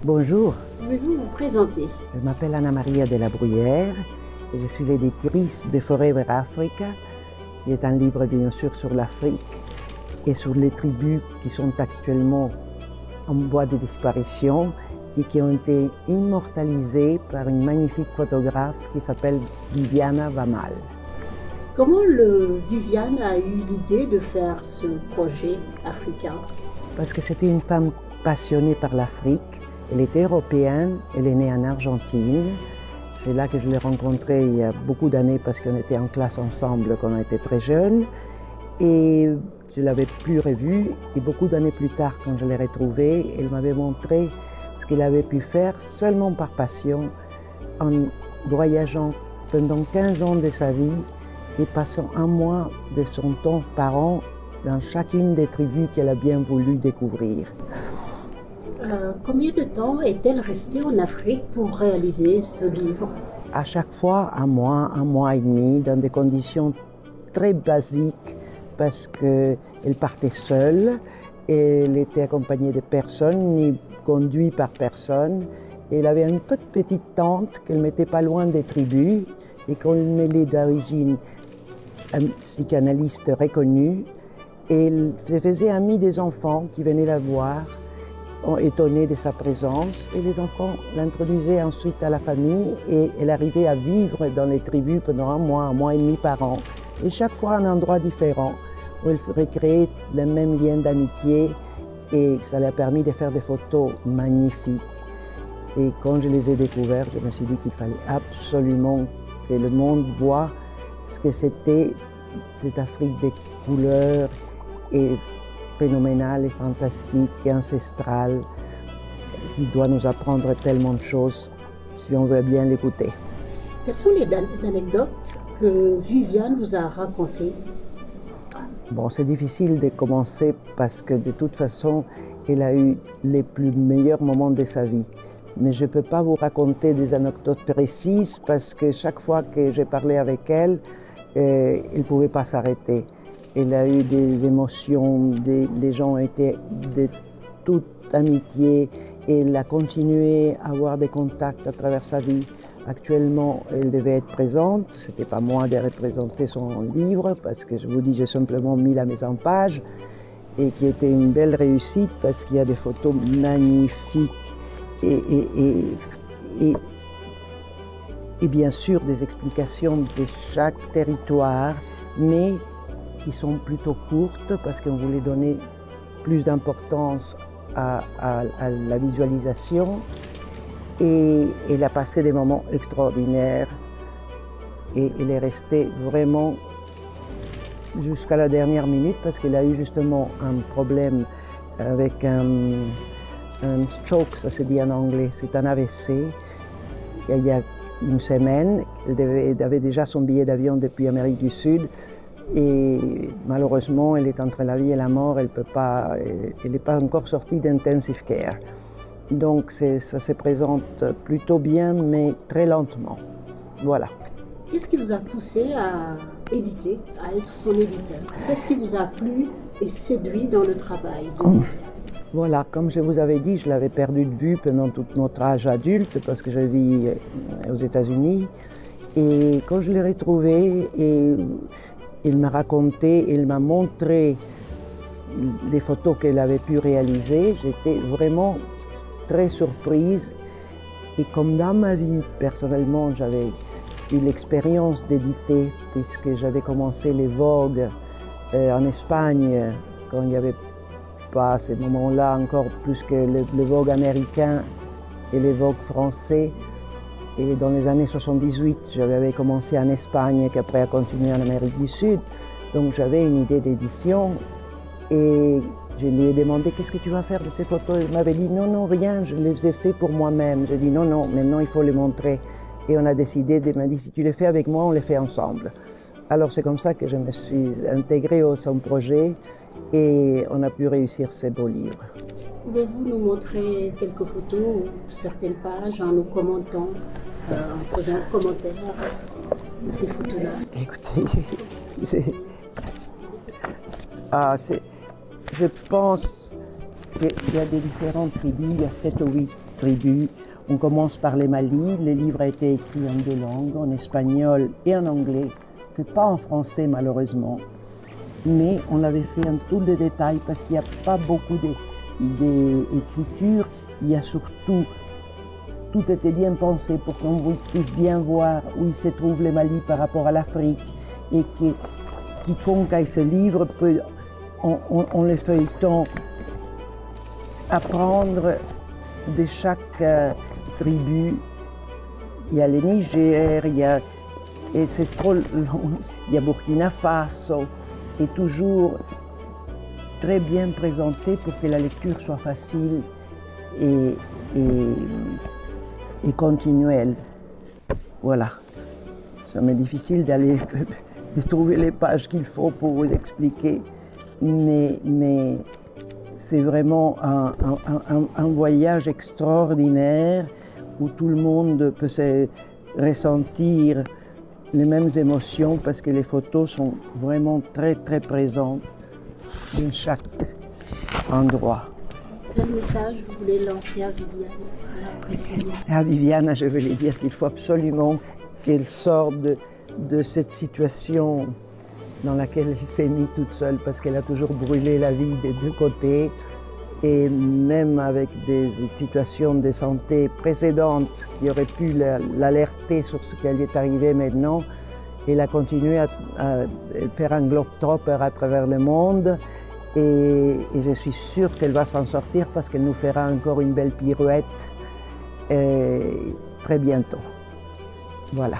Bonjour, Pouvez-vous vous présenter? je m'appelle Anna Maria de la Bruyère et je suis l'éditrice de Forever Africa, qui est un livre bien sûr sur l'Afrique et sur les tribus qui sont actuellement en voie de disparition et qui ont été immortalisées par une magnifique photographe qui s'appelle Viviana Vamal. Comment Viviane a eu l'idée de faire ce projet africain? Parce que c'était une femme passionnée par l'Afrique. Elle était européenne, elle est née en Argentine. C'est là que je l'ai rencontrée il y a beaucoup d'années parce qu'on était en classe ensemble quand on était très jeunes. Et je ne l'avais plus revue. Et beaucoup d'années plus tard, quand je l'ai retrouvée, elle m'avait montré ce qu'elle avait pu faire seulement par passion, en voyageant pendant 15 ans de sa vie et passant un mois de son temps par an dans chacune des tribus qu'elle a bien voulu découvrir. Combien de temps est-elle restée en Afrique pour réaliser ce livre? À chaque fois, un mois et demi, dans des conditions très basiques, parce qu'elle partait seule, elle était accompagnée de personne, ni conduite par personne. Elle avait une petite tente qu'elle mettait pas loin des tribus, et qu'on est d'origine un psychanalyste reconnu, et elle se faisait amie des enfants qui venaient la voir, étonnés de sa présence, et les enfants l'introduisaient ensuite à la famille et elle arrivait à vivre dans les tribus pendant un mois et demi par an, et chaque fois un endroit différent où elle recréait le même lien d'amitié, et ça lui a permis de faire des photos magnifiques. Et quand je les ai découvertes, je me suis dit qu'il fallait absolument que le monde voie ce que c'était cette Afrique des couleurs et phénoménale et fantastique et ancestrale qui doit nous apprendre tellement de choses si on veut bien l'écouter. Quelles sont les anecdotes que Viviane vous a racontées? Bon, c'est difficile de commencer parce que de toute façon, elle a eu les meilleurs moments de sa vie. Mais je ne peux pas vous raconter des anecdotes précises parce que chaque fois que j'ai parlé avec elle, elle ne pouvait pas s'arrêter. Elle a eu des émotions, les gens ont été de toute amitié, et elle a continué à avoir des contacts à travers sa vie. Actuellement, elle devait être présente, ce n'était pas moi de représenter son livre, parce que je vous dis, j'ai simplement mis la mise en page, et qui était une belle réussite parce qu'il y a des photos magnifiques et bien sûr des explications de chaque territoire, mais qui sont plutôt courtes parce qu'on voulait donner plus d'importance à la visualisation. Et elle a passé des moments extraordinaires et elle est restée vraiment jusqu'à la dernière minute parce qu'elle a eu justement un problème avec un stroke, ça se dit en anglais, c'est un AVC. Il y a une semaine, elle avait déjà son billet d'avion depuis l'Amérique du Sud. Et malheureusement, elle est entre la vie et la mort, elle n'est pas encore sortie d'intensive care. Donc ça se présente plutôt bien, mais très lentement. Voilà. Qu'est-ce qui vous a poussé à éditer, à être son éditeur? Qu'est-ce qui vous a plu et séduit dans le travail? Voilà, comme je vous avais dit, je l'avais perdu de vue pendant tout notre âge adulte parce que je vis aux États-Unis. Et quand je l'ai retrouvée, il m'a raconté, il m'a montré les photos qu'elle avait pu réaliser. J'étais vraiment très surprise. Et comme dans ma vie, personnellement, j'avais eu l'expérience d'éditer, puisque j'avais commencé les Vogue en Espagne, quand il n'y avait pas à ces moments-là encore plus que le Vogue américain et les Vogue français. Et dans les années 78, j'avais commencé en Espagne et qu'après a continué en Amérique du Sud. Donc j'avais une idée d'édition et je lui ai demandé qu'est-ce que tu vas faire de ces photos. Il m'avait dit non, rien, je les ai fait pour moi-même. J'ai dit non, maintenant il faut les montrer. Et on a décidé, il m'a dit si tu les fais avec moi, on les fait ensemble. Alors c'est comme ça que je me suis intégrée au son projet et on a pu réussir ces beaux livres. Pouvez-vous nous montrer quelques photos ou certaines pages en nous commentant, en faisant un commentaire de ces photos-là? Écoutez, je pense qu'il y a des différentes tribus, il y a 7 ou 8 tribus. On commence par les Mali. Le livre a été écrit en 2 langues, en espagnol et en anglais. C'est pas en français malheureusement, mais on l'avait fait en tous les détails parce qu'il n'y a pas beaucoup d'écriture. Il y a surtout, tout était bien pensé pour qu'on puisse bien voir où se trouve le Mali par rapport à l'Afrique et que quiconque ait ce livre peut, en le feuilletant, apprendre de chaque tribu. Il y a le Niger, et c'est trop long, il y a Burkina Faso, et toujours très bien présenté pour que la lecture soit facile et continuelle. Voilà. Ça m'est difficile d'aller de trouver les pages qu'il faut pour vous l'expliquer, mais c'est vraiment un voyage extraordinaire où tout le monde peut se ressentir les mêmes émotions parce que les photos sont vraiment très très présentes dans chaque endroit. Quel message vous voulez lancer à Viviane? À Viviane, je veux lui dire qu'il faut absolument qu'elle sorte de cette situation dans laquelle elle s'est mise toute seule parce qu'elle a toujours brûlé la vie des 2 côtés. Et même avec des situations de santé précédentes qui auraient pu l'alerter sur ce qui lui est arrivé maintenant, elle a continué à faire un globe-trotteur à travers le monde et je suis sûre qu'elle va s'en sortir parce qu'elle nous fera encore une belle pirouette très bientôt. Voilà.